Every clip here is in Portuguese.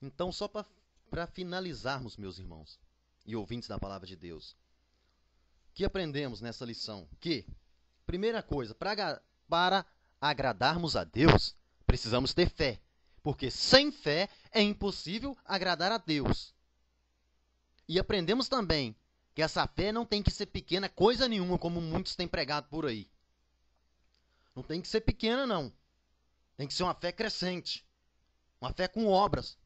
Então, só para finalizarmos, meus irmãos e ouvintes da palavra de Deus, o que aprendemos nessa lição? Que, primeira coisa, para agradarmos a Deus, precisamos ter fé. Porque sem fé é impossível agradar a Deus. E aprendemos também que essa fé não tem que ser pequena coisa nenhuma, como muitos têm pregado por aí. Não tem que ser pequena, não. Tem que ser uma fé crescente. Uma fé com obras.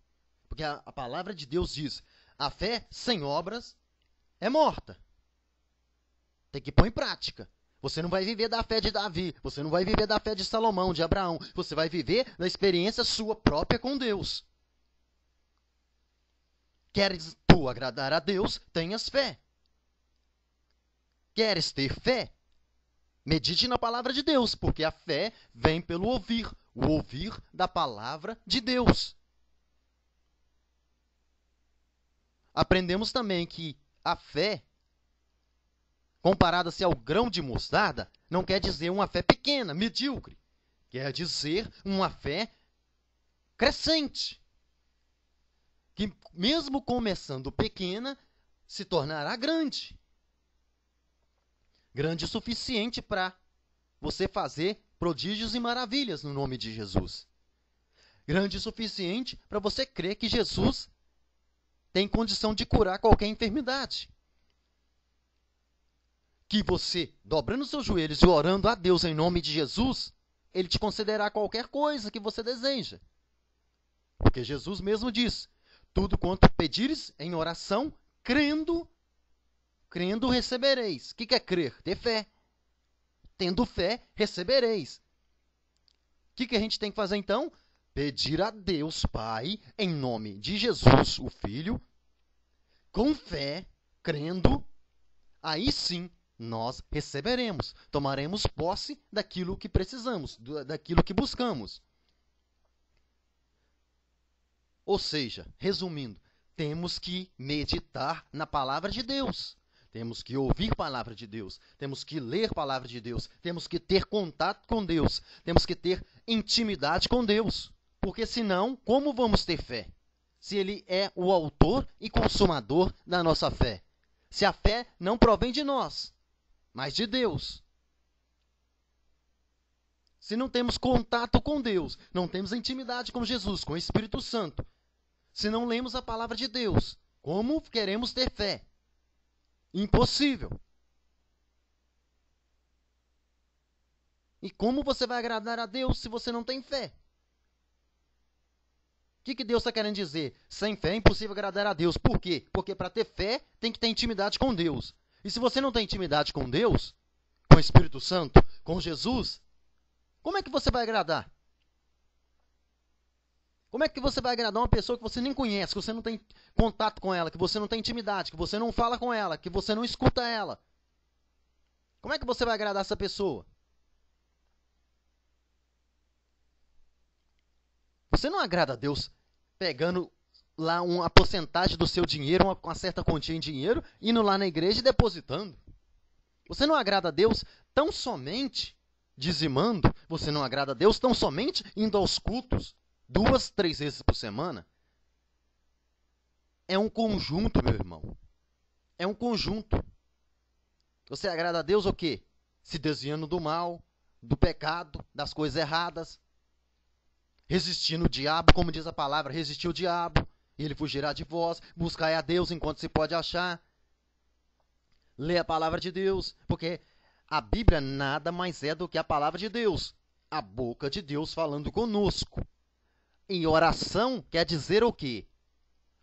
Porque a palavra de Deus diz, a fé sem obras é morta. Tem que pôr em prática. Você não vai viver da fé de Davi, você não vai viver da fé de Salomão, de Abraão. Você vai viver da experiência sua própria com Deus. Queres tu agradar a Deus, tenhas fé. Queres ter fé? Medite na palavra de Deus, porque a fé vem pelo ouvir, o ouvir da palavra de Deus. Aprendemos também que a fé, comparada-se ao grão de mostarda, não quer dizer uma fé pequena, medíocre. Quer dizer uma fé crescente. Que mesmo começando pequena, se tornará grande. Grande o suficiente para você fazer prodígios e maravilhas no nome de Jesus. Grande o suficiente para você crer que Jesus tem condição de curar qualquer enfermidade. Que você, dobrando seus joelhos e orando a Deus em nome de Jesus, Ele te concederá qualquer coisa que você deseja. Porque Jesus mesmo diz, tudo quanto pedires em oração, crendo recebereis. O que é crer? Ter fé. Tendo fé, recebereis. O que a gente tem que fazer então? Pedir a Deus Pai, em nome de Jesus, o Filho, com fé, crendo, aí sim nós receberemos, tomaremos posse daquilo que precisamos, daquilo que buscamos. Ou seja, resumindo, temos que meditar na palavra de Deus. Temos que ouvir palavra de Deus. Temos que ler palavra de Deus. Temos que ter contato com Deus. Temos que ter intimidade com Deus. Porque senão, como vamos ter fé? Se Ele é o autor e consumador da nossa fé. Se a fé não provém de nós, mas de Deus. Se não temos contato com Deus, não temos intimidade com Jesus, com o Espírito Santo. Se não lemos a palavra de Deus, como queremos ter fé? Impossível. E como você vai agradar a Deus se você não tem fé? O que Deus está querendo dizer? Sem fé é impossível agradar a Deus. Por quê? Porque para ter fé tem que ter intimidade com Deus. E se você não tem intimidade com Deus, com o Espírito Santo, com Jesus, como é que você vai agradar? Como é que você vai agradar uma pessoa que você nem conhece, que você não tem contato com ela, que você não tem intimidade, que você não fala com ela, que você não escuta ela? Como é que você vai agradar essa pessoa? Você não agrada a Deus pegando lá uma porcentagem do seu dinheiro, uma certa quantia em dinheiro, indo lá na igreja e depositando. Você não agrada a Deus tão somente dizimando, você não agrada a Deus tão somente indo aos cultos 2, 3 vezes por semana. É um conjunto, meu irmão. É um conjunto. Você agrada a Deus o quê? Se desviando do mal, do pecado, das coisas erradas. Resistindo o diabo, como diz a palavra, resistir o diabo, e ele fugirá de vós. Buscai a Deus enquanto se pode achar. Lê a palavra de Deus, porque a Bíblia nada mais é do que a palavra de Deus. A boca de Deus falando conosco. E oração quer dizer o quê?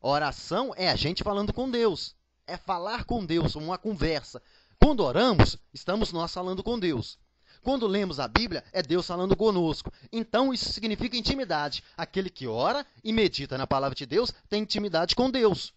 Oração é a gente falando com Deus. É falar com Deus, uma conversa. Quando oramos, estamos nós falando com Deus. Quando lemos a Bíblia, é Deus falando conosco. Então, isso significa intimidade. Aquele que ora e medita na palavra de Deus tem intimidade com Deus.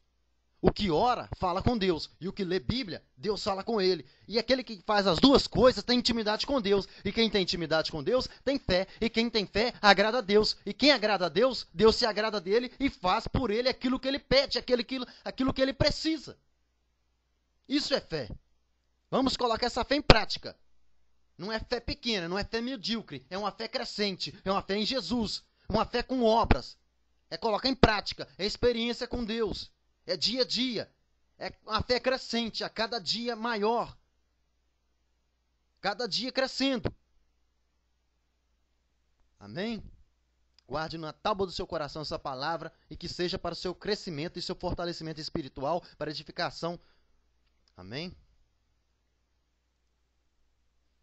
O que ora, fala com Deus. E o que lê Bíblia, Deus fala com ele. E aquele que faz as duas coisas tem intimidade com Deus. E quem tem intimidade com Deus, tem fé. E quem tem fé, agrada a Deus. E quem agrada a Deus, Deus se agrada dele e faz por ele aquilo que ele pede, aquilo que ele precisa. Isso é fé. Vamos colocar essa fé em prática. Não é fé pequena, não é fé medíocre. É uma fé crescente. É uma fé em Jesus. Uma fé com obras. É colocar em prática. É experiência com Deus. É dia a dia. É uma fé crescente, a cada dia maior. Cada dia crescendo. Amém? Guarde na tábua do seu coração essa palavra e que seja para o seu crescimento e seu fortalecimento espiritual, para edificação. Amém?